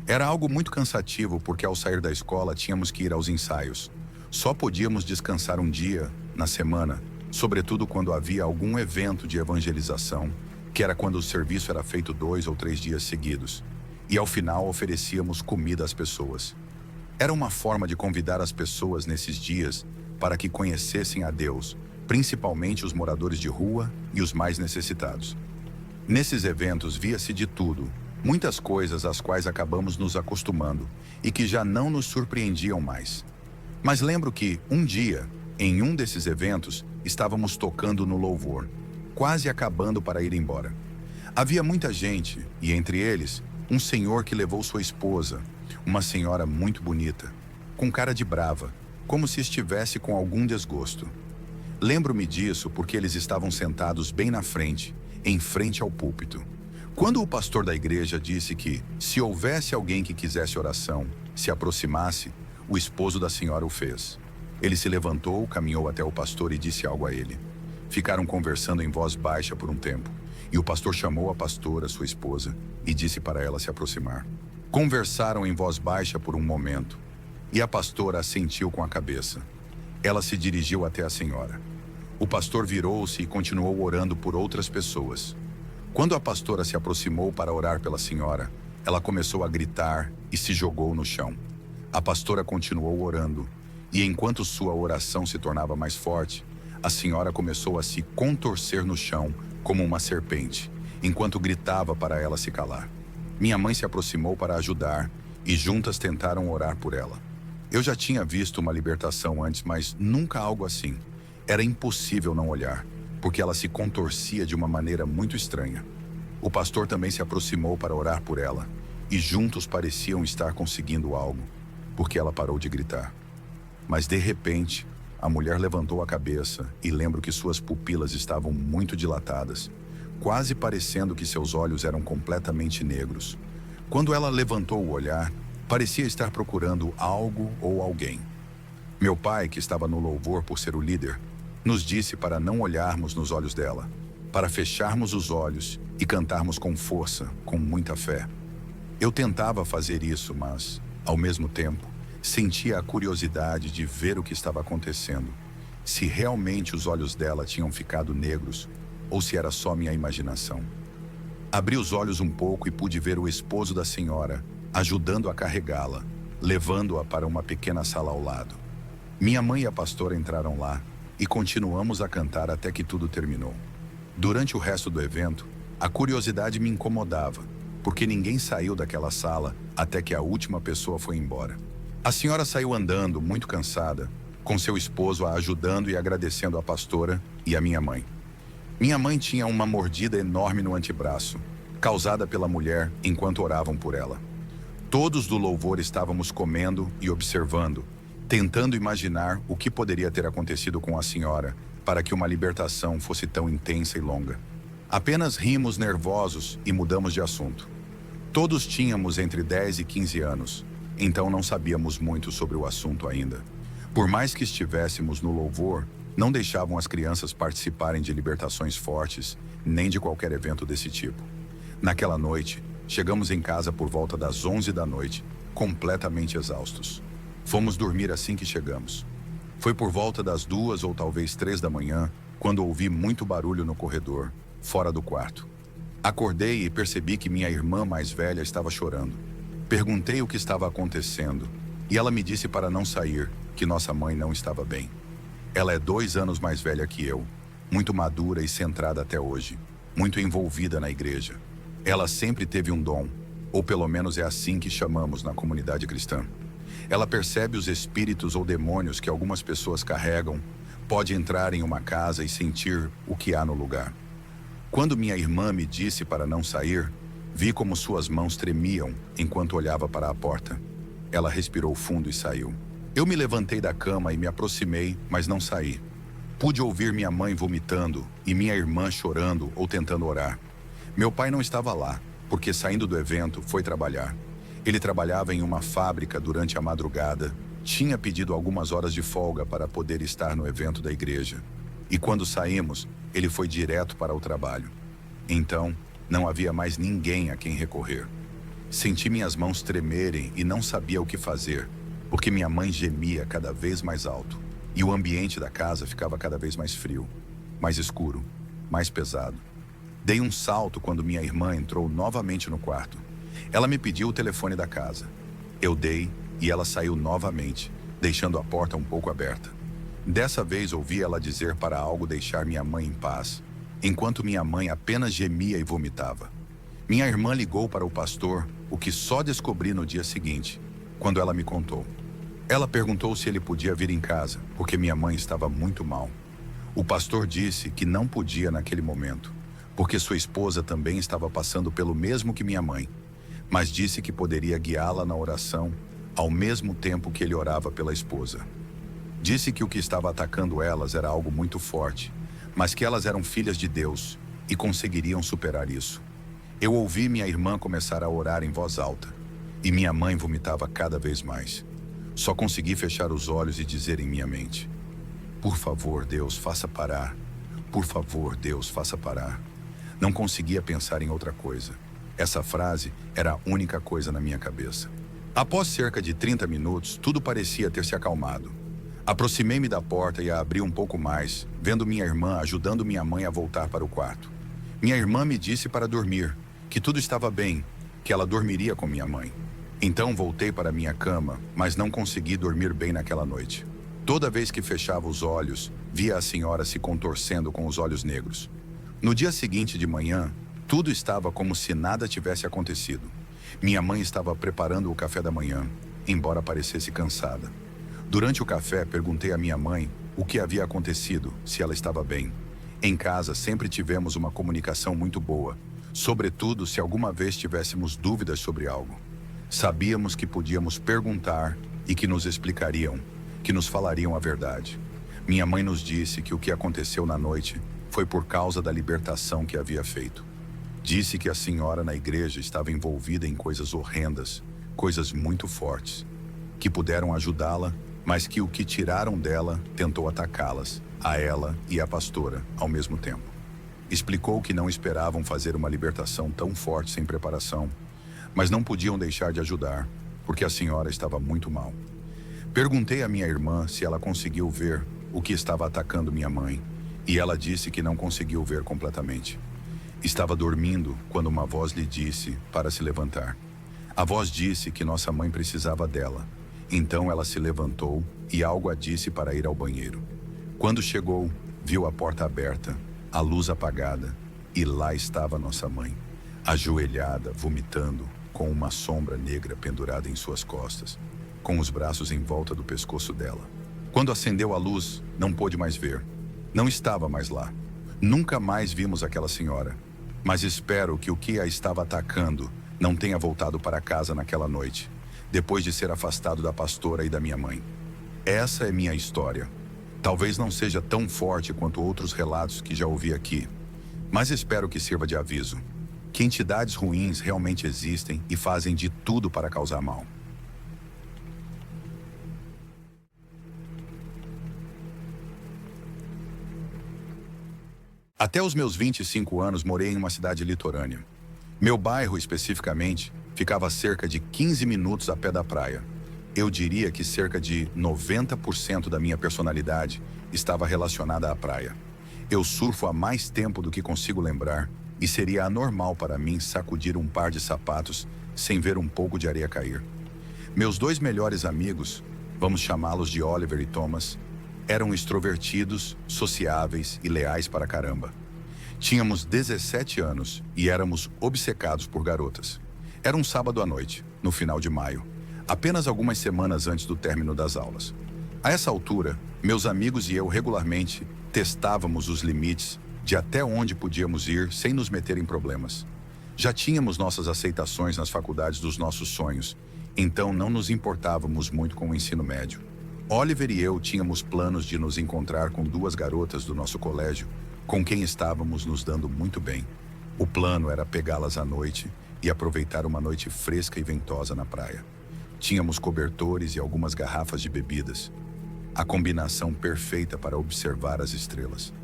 Era algo muito cansativo porque ao sair da escola tínhamos que ir aos ensaios. Só podíamos descansar um dia na semana, sobretudo quando havia algum evento de evangelização, que era quando o serviço era feito 2 ou 3 dias seguidos. E ao final oferecíamos comida às pessoas. Era uma forma de convidar as pessoas nesses dias para que conhecessem a Deus, principalmente os moradores de rua e os mais necessitados. Nesses eventos via-se de tudo, muitas coisas às quais acabamos nos acostumando e que já não nos surpreendiam mais. Mas lembro que, um dia, em um desses eventos, estávamos tocando no louvor, quase acabando para ir embora. Havia muita gente, e entre eles, um senhor que levou sua esposa, uma senhora muito bonita, com cara de brava, como se estivesse com algum desgosto. Lembro-me disso porque eles estavam sentados bem na frente, em frente ao púlpito. Quando o pastor da igreja disse que, se houvesse alguém que quisesse oração, se aproximasse, o esposo da senhora o fez. Ele se levantou, caminhou até o pastor e disse algo a ele. Ficaram conversando em voz baixa por um tempo, e o pastor chamou a pastora, sua esposa, e disse para ela se aproximar. Conversaram em voz baixa por um momento, e a pastora assentiu com a cabeça. Ela se dirigiu até a senhora. O pastor virou-se e continuou orando por outras pessoas. Quando a pastora se aproximou para orar pela senhora, ela começou a gritar e se jogou no chão. A pastora continuou orando, e enquanto sua oração se tornava mais forte, a senhora começou a se contorcer no chão como uma serpente, enquanto gritava para ela se calar. Minha mãe se aproximou para ajudar, e juntas tentaram orar por ela. Eu já tinha visto uma libertação antes, mas nunca algo assim. Era impossível não olhar, porque ela se contorcia de uma maneira muito estranha. O pastor também se aproximou para orar por ela, e juntos pareciam estar conseguindo algo, porque ela parou de gritar. Mas de repente, a mulher levantou a cabeça e lembro que suas pupilas estavam muito dilatadas, quase parecendo que seus olhos eram completamente negros. Quando ela levantou o olhar, parecia estar procurando algo ou alguém. Meu pai, que estava no louvor por ser o líder, nos disse para não olharmos nos olhos dela, para fecharmos os olhos e cantarmos com força, com muita fé. Eu tentava fazer isso, mas, ao mesmo tempo, sentia a curiosidade de ver o que estava acontecendo, se realmente os olhos dela tinham ficado negros ou se era só minha imaginação. Abri os olhos um pouco e pude ver o esposo da senhora ajudando a carregá-la, levando-a para uma pequena sala ao lado. Minha mãe e a pastora entraram lá e continuamos a cantar até que tudo terminou. Durante o resto do evento, a curiosidade me incomodava, porque ninguém saiu daquela sala até que a última pessoa foi embora. A senhora saiu andando, muito cansada, com seu esposo a ajudando e agradecendo a pastora e a minha mãe. Minha mãe tinha uma mordida enorme no antebraço, causada pela mulher enquanto oravam por ela. Todos do louvor estávamos comendo e observando, tentando imaginar o que poderia ter acontecido com a senhora para que uma libertação fosse tão intensa e longa. Apenas rimos nervosos e mudamos de assunto. Todos tínhamos entre 10 e 15 anos, então não sabíamos muito sobre o assunto ainda. Por mais que estivéssemos no louvor, não deixavam as crianças participarem de libertações fortes, nem de qualquer evento desse tipo. Naquela noite, chegamos em casa por volta das 11 da noite, completamente exaustos. Fomos dormir assim que chegamos. Foi por volta das 2 ou talvez 3 da manhã, quando ouvi muito barulho no corredor, fora do quarto. Acordei e percebi que minha irmã mais velha estava chorando. Perguntei o que estava acontecendo, e ela me disse para não sair, que nossa mãe não estava bem. Ela é 2 anos mais velha que eu, muito madura e centrada até hoje, muito envolvida na igreja. Ela sempre teve um dom, ou pelo menos é assim que chamamos na comunidade cristã. Ela percebe os espíritos ou demônios que algumas pessoas carregam, pode entrar em uma casa e sentir o que há no lugar. Quando minha irmã me disse para não sair, vi como suas mãos tremiam enquanto olhava para a porta. Ela respirou fundo e saiu. Eu me levantei da cama e me aproximei, mas não saí. Pude ouvir minha mãe vomitando e minha irmã chorando ou tentando orar. Meu pai não estava lá, porque saindo do evento foi trabalhar. Ele trabalhava em uma fábrica durante a madrugada, tinha pedido algumas horas de folga para poder estar no evento da igreja. E quando saímos, ele foi direto para o trabalho. Então, não havia mais ninguém a quem recorrer. Senti minhas mãos tremerem e não sabia o que fazer, porque minha mãe gemia cada vez mais alto e o ambiente da casa ficava cada vez mais frio, mais escuro, mais pesado. Dei um salto quando minha irmã entrou novamente no quarto. Ela me pediu o telefone da casa. Eu dei e ela saiu novamente, deixando a porta um pouco aberta. Dessa vez ouvi ela dizer para algo deixar minha mãe em paz, enquanto minha mãe apenas gemia e vomitava. Minha irmã ligou para o pastor, o que só descobri no dia seguinte, quando ela me contou. Ela perguntou se ele podia vir em casa, porque minha mãe estava muito mal. O pastor disse que não podia naquele momento, porque sua esposa também estava passando pelo mesmo que minha mãe, mas disse que poderia guiá-la na oração ao mesmo tempo que ele orava pela esposa. Disse que o que estava atacando elas era algo muito forte, mas que elas eram filhas de Deus e conseguiriam superar isso. Eu ouvi minha irmã começar a orar em voz alta, e minha mãe vomitava cada vez mais. Só consegui fechar os olhos e dizer em minha mente: por favor, Deus, faça parar. Por favor, Deus, faça parar. Não conseguia pensar em outra coisa. Essa frase era a única coisa na minha cabeça. Após cerca de 30 minutos, tudo parecia ter se acalmado. Aproximei-me da porta e a abri um pouco mais, vendo minha irmã ajudando minha mãe a voltar para o quarto. Minha irmã me disse para dormir, que tudo estava bem, que ela dormiria com minha mãe. Então voltei para minha cama, mas não consegui dormir bem naquela noite. Toda vez que fechava os olhos, via a senhora se contorcendo com os olhos negros. No dia seguinte de manhã, tudo estava como se nada tivesse acontecido. Minha mãe estava preparando o café da manhã, embora parecesse cansada. Durante o café, perguntei à minha mãe o que havia acontecido, se ela estava bem. Em casa, sempre tivemos uma comunicação muito boa, sobretudo se alguma vez tivéssemos dúvidas sobre algo. Sabíamos que podíamos perguntar e que nos explicariam, que nos falariam a verdade. Minha mãe nos disse que o que aconteceu na noite foi por causa da libertação que havia feito. Disse que a senhora na igreja estava envolvida em coisas horrendas, coisas muito fortes, que puderam ajudá-la, mas que o que tiraram dela tentou atacá-las, a ela e a pastora, ao mesmo tempo. Explicou que não esperavam fazer uma libertação tão forte sem preparação, mas não podiam deixar de ajudar, porque a senhora estava muito mal. Perguntei à minha irmã se ela conseguiu ver o que estava atacando minha mãe, e ela disse que não conseguiu ver completamente. Estava dormindo quando uma voz lhe disse para se levantar. A voz disse que nossa mãe precisava dela. Então ela se levantou e algo a disse para ir ao banheiro. Quando chegou, viu a porta aberta, a luz apagada, e lá estava nossa mãe, ajoelhada, vomitando, com uma sombra negra pendurada em suas costas, com os braços em volta do pescoço dela. Quando acendeu a luz, não pôde mais ver. Não estava mais lá. Nunca mais vimos aquela senhora. Mas espero que o que a estava atacando não tenha voltado para casa naquela noite, depois de ser afastado da pastora e da minha mãe. Essa é minha história. Talvez não seja tão forte quanto outros relatos que já ouvi aqui, mas espero que sirva de aviso, que entidades ruins realmente existem e fazem de tudo para causar mal. Até os meus 25 anos morei em uma cidade litorânea. Meu bairro, especificamente, ficava a cerca de 15 minutos a pé da praia. Eu diria que cerca de 90% da minha personalidade estava relacionada à praia. Eu surfo há mais tempo do que consigo lembrar, e seria anormal para mim sacudir um par de sapatos sem ver um pouco de areia cair. Meus dois melhores amigos, vamos chamá-los de Oliver e Thomas, eram extrovertidos, sociáveis e leais para caramba. Tínhamos 17 anos e éramos obcecados por garotas. Era um sábado à noite, no final de maio, apenas algumas semanas antes do término das aulas. A essa altura, meus amigos e eu regularmente testávamos os limites de até onde podíamos ir sem nos meter em problemas. Já tínhamos nossas aceitações nas faculdades dos nossos sonhos, então não nos importávamos muito com o ensino médio. Oliver e eu tínhamos planos de nos encontrar com duas garotas do nosso colégio, com quem estávamos nos dando muito bem. O plano era pegá-las à noite e aproveitar uma noite fresca e ventosa na praia. Tínhamos cobertores e algumas garrafas de bebidas. A combinação perfeita para observar as estrelas.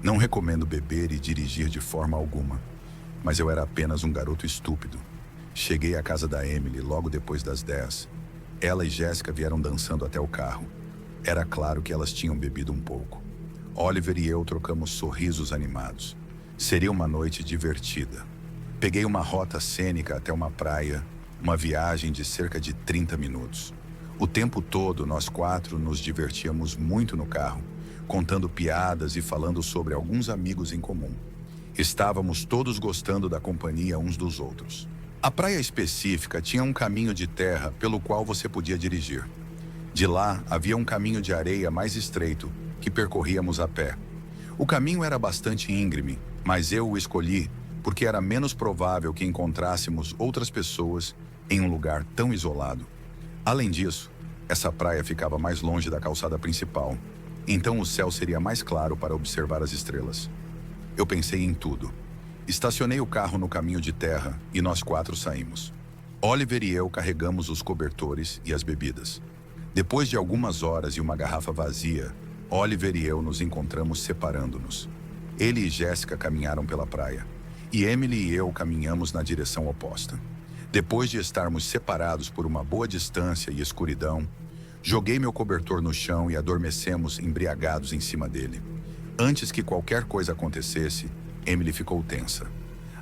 Não recomendo beber e dirigir de forma alguma, mas eu era apenas um garoto estúpido. Cheguei à casa da Emily logo depois das 10. Ela e Jéssica vieram dançando até o carro. Era claro que elas tinham bebido um pouco. Oliver e eu trocamos sorrisos animados. Seria uma noite divertida. Peguei uma rota cênica até uma praia, uma viagem de cerca de 30 minutos. O tempo todo, nós quatro nos divertíamos muito no carro, contando piadas e falando sobre alguns amigos em comum. Estávamos todos gostando da companhia uns dos outros. A praia específica tinha um caminho de terra pelo qual você podia dirigir. De lá, havia um caminho de areia mais estreito, que percorríamos a pé. O caminho era bastante íngreme, mas eu o escolhi porque era menos provável que encontrássemos outras pessoas em um lugar tão isolado. Além disso, essa praia ficava mais longe da calçada principal, então o céu seria mais claro para observar as estrelas. Eu pensei em tudo. Estacionei o carro no caminho de terra e nós quatro saímos. Oliver e eu carregamos os cobertores e as bebidas. Depois de algumas horas e uma garrafa vazia, Oliver e eu nos encontramos separando-nos. Ele e Jéssica caminharam pela praia, e Emily e eu caminhamos na direção oposta. Depois de estarmos separados por uma boa distância e escuridão, joguei meu cobertor no chão e adormecemos embriagados em cima dele. Antes que qualquer coisa acontecesse, Emily ficou tensa.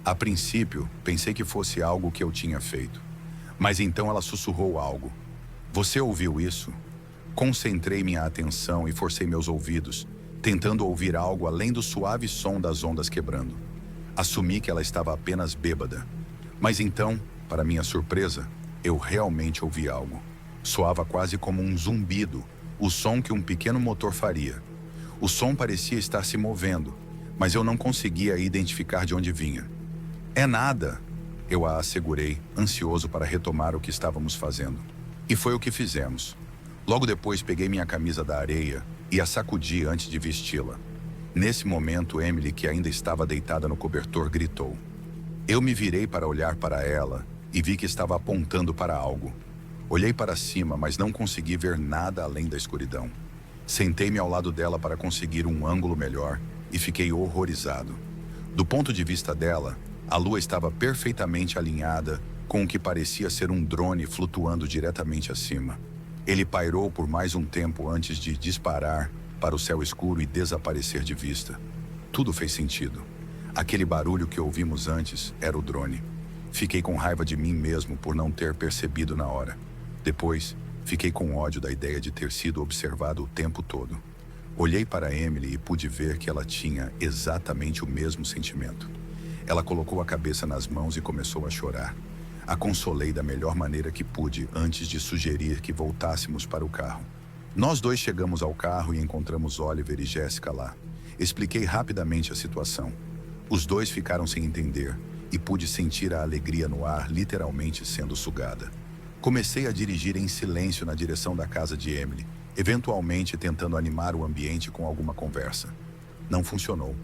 A princípio, pensei que fosse algo que eu tinha feito. Mas então ela sussurrou algo. Você ouviu isso? Concentrei minha atenção e forcei meus ouvidos, tentando ouvir algo além do suave som das ondas quebrando. Assumi que ela estava apenas bêbada. Mas então, para minha surpresa, eu realmente ouvi algo. Soava quase como um zumbido, o som que um pequeno motor faria. O som parecia estar se movendo, mas eu não conseguia identificar de onde vinha. É nada, eu a assegurei, ansioso para retomar o que estávamos fazendo. E foi o que fizemos. Logo depois peguei minha camisa da areia e a sacudi antes de vesti-la. Nesse momento, Emily, que ainda estava deitada no cobertor, gritou. Eu me virei para olhar para ela e vi que estava apontando para algo. Olhei para cima, mas não consegui ver nada além da escuridão. Sentei-me ao lado dela para conseguir um ângulo melhor e fiquei horrorizado. Do ponto de vista dela, a lua estava perfeitamente alinhada com o que parecia ser um drone flutuando diretamente acima. Ele pairou por mais um tempo antes de disparar para o céu escuro e desaparecer de vista. Tudo fez sentido. Aquele barulho que ouvimos antes era o drone. Fiquei com raiva de mim mesmo por não ter percebido na hora. Depois, fiquei com ódio da ideia de ter sido observado o tempo todo. Olhei para Emily e pude ver que ela tinha exatamente o mesmo sentimento. Ela colocou a cabeça nas mãos e começou a chorar. A consolei da melhor maneira que pude antes de sugerir que voltássemos para o carro. Nós dois chegamos ao carro e encontramos Oliver e Jéssica lá. Expliquei rapidamente a situação. Os dois ficaram sem entender e pude sentir a alegria no ar literalmente sendo sugada. Comecei a dirigir em silêncio na direção da casa de Emily, eventualmente tentando animar o ambiente com alguma conversa. Não funcionou.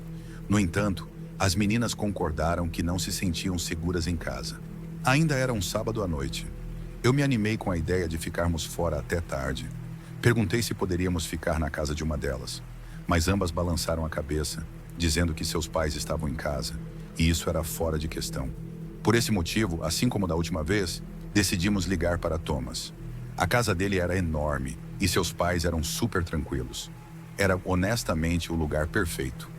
No entanto, as meninas concordaram que não se sentiam seguras em casa. Ainda era um sábado à noite. Eu me animei com a ideia de ficarmos fora até tarde. Perguntei se poderíamos ficar na casa de uma delas, mas ambas balançaram a cabeça, dizendo que seus pais estavam em casa, e isso era fora de questão. Por esse motivo, assim como da última vez, decidimos ligar para Thomas. A casa dele era enorme e seus pais eram super tranquilos. Era honestamente o lugar perfeito.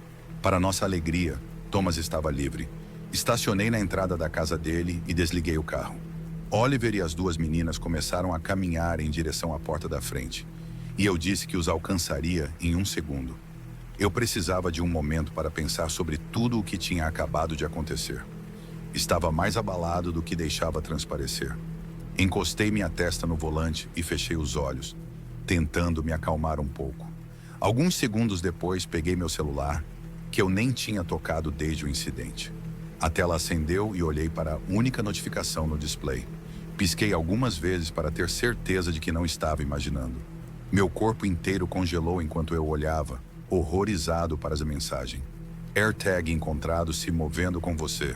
Para nossa alegria, Thomas estava livre. Estacionei na entrada da casa dele e desliguei o carro. Oliver e as duas meninas começaram a caminhar em direção à porta da frente, e eu disse que os alcançaria em um segundo. Eu precisava de um momento para pensar sobre tudo o que tinha acabado de acontecer. Estava mais abalado do que deixava transparecer. Encostei minha testa no volante e fechei os olhos, tentando me acalmar um pouco. Alguns segundos depois, peguei meu celular, que eu nem tinha tocado desde o incidente. A tela acendeu e olhei para a única notificação no display. Pisquei algumas vezes para ter certeza de que não estava imaginando. Meu corpo inteiro congelou enquanto eu olhava, horrorizado para a mensagem. AirTag encontrado se movendo com você.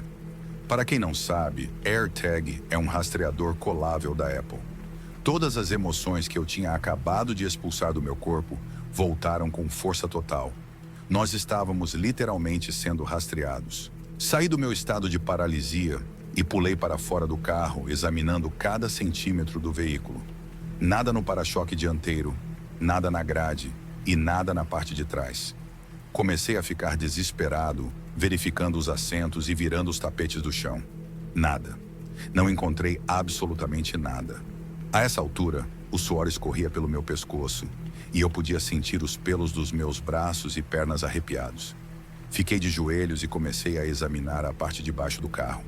Para quem não sabe, AirTag é um rastreador colável da Apple. Todas as emoções que eu tinha acabado de expulsar do meu corpo voltaram com força total. Nós estávamos literalmente sendo rastreados. Saí do meu estado de paralisia e pulei para fora do carro, examinando cada centímetro do veículo. Nada no para-choque dianteiro, nada na grade e nada na parte de trás. Comecei a ficar desesperado, verificando os assentos e virando os tapetes do chão. Nada. Não encontrei absolutamente nada. A essa altura, o suor escorria pelo meu pescoço e eu podia sentir os pelos dos meus braços e pernas arrepiados. Fiquei de joelhos e comecei a examinar a parte de baixo do carro.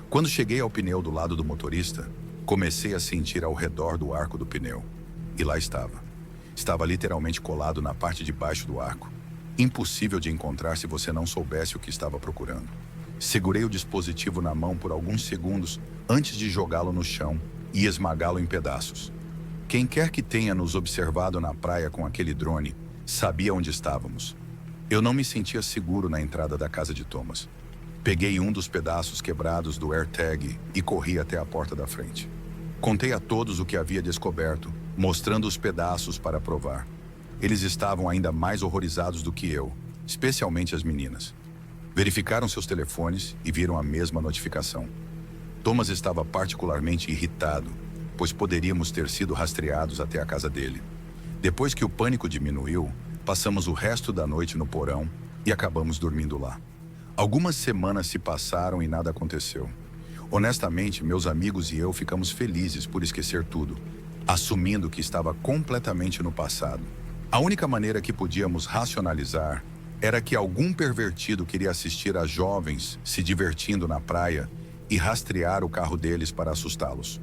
Quando cheguei ao pneu do lado do motorista, comecei a sentir ao redor do arco do pneu. E lá estava. Estava literalmente colado na parte de baixo do arco. Impossível de encontrar se você não soubesse o que estava procurando. Segurei o dispositivo na mão por alguns segundos antes de jogá-lo no chão e esmagá-lo em pedaços. Quem quer que tenha nos observado na praia com aquele drone sabia onde estávamos. Eu não me sentia seguro na entrada da casa de Thomas. Peguei um dos pedaços quebrados do AirTag e corri até a porta da frente. Contei a todos o que havia descoberto, mostrando os pedaços para provar. Eles estavam ainda mais horrorizados do que eu, especialmente as meninas. Verificaram seus telefones e viram a mesma notificação. Thomas estava particularmente irritado, pois poderíamos ter sido rastreados até a casa dele. Depois que o pânico diminuiu, passamos o resto da noite no porão e acabamos dormindo lá. Algumas semanas se passaram e nada aconteceu. Honestamente, meus amigos e eu ficamos felizes por esquecer tudo, assumindo que estava completamente no passado. A única maneira que podíamos racionalizar era que algum pervertido queria assistir a jovens se divertindo na praia e rastrear o carro deles para assustá-los.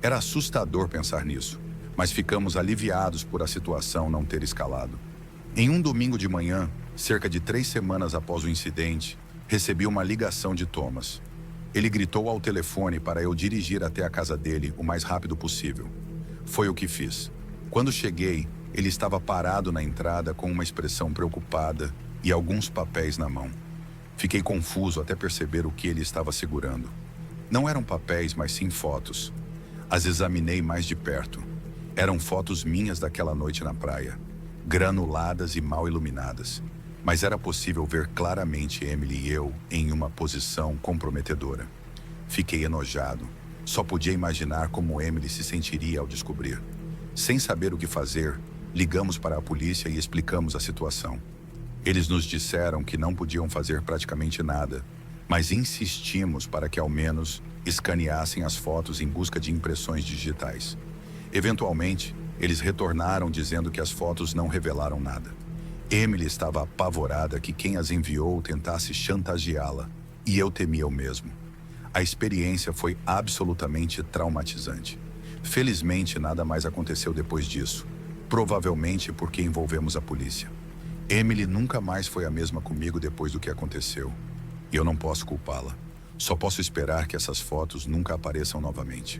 Era assustador pensar nisso, mas ficamos aliviados por a situação não ter escalado. Em um domingo de manhã, cerca de 3 semanas após o incidente, recebi uma ligação de Thomas. Ele gritou ao telefone para eu dirigir até a casa dele o mais rápido possível. Foi o que fiz. Quando cheguei, ele estava parado na entrada com uma expressão preocupada e alguns papéis na mão. Fiquei confuso até perceber o que ele estava segurando. Não eram papéis, mas sim fotos. As examinei mais de perto. Eram fotos minhas daquela noite na praia, granuladas e mal iluminadas. Mas era possível ver claramente Emily e eu em uma posição comprometedora. Fiquei enojado. Só podia imaginar como Emily se sentiria ao descobrir. Sem saber o que fazer, ligamos para a polícia e explicamos a situação. Eles nos disseram que não podiam fazer praticamente nada, mas insistimos para que ao menos escaneassem as fotos em busca de impressões digitais. Eventualmente, eles retornaram dizendo que as fotos não revelaram nada. Emily estava apavorada que quem as enviou tentasse chantageá-la, e eu temia o mesmo. A experiência foi absolutamente traumatizante. Felizmente, nada mais aconteceu depois disso, provavelmente porque envolvemos a polícia. Emily nunca mais foi a mesma comigo depois do que aconteceu, e eu não posso culpá-la. Só posso esperar que essas fotos nunca apareçam novamente.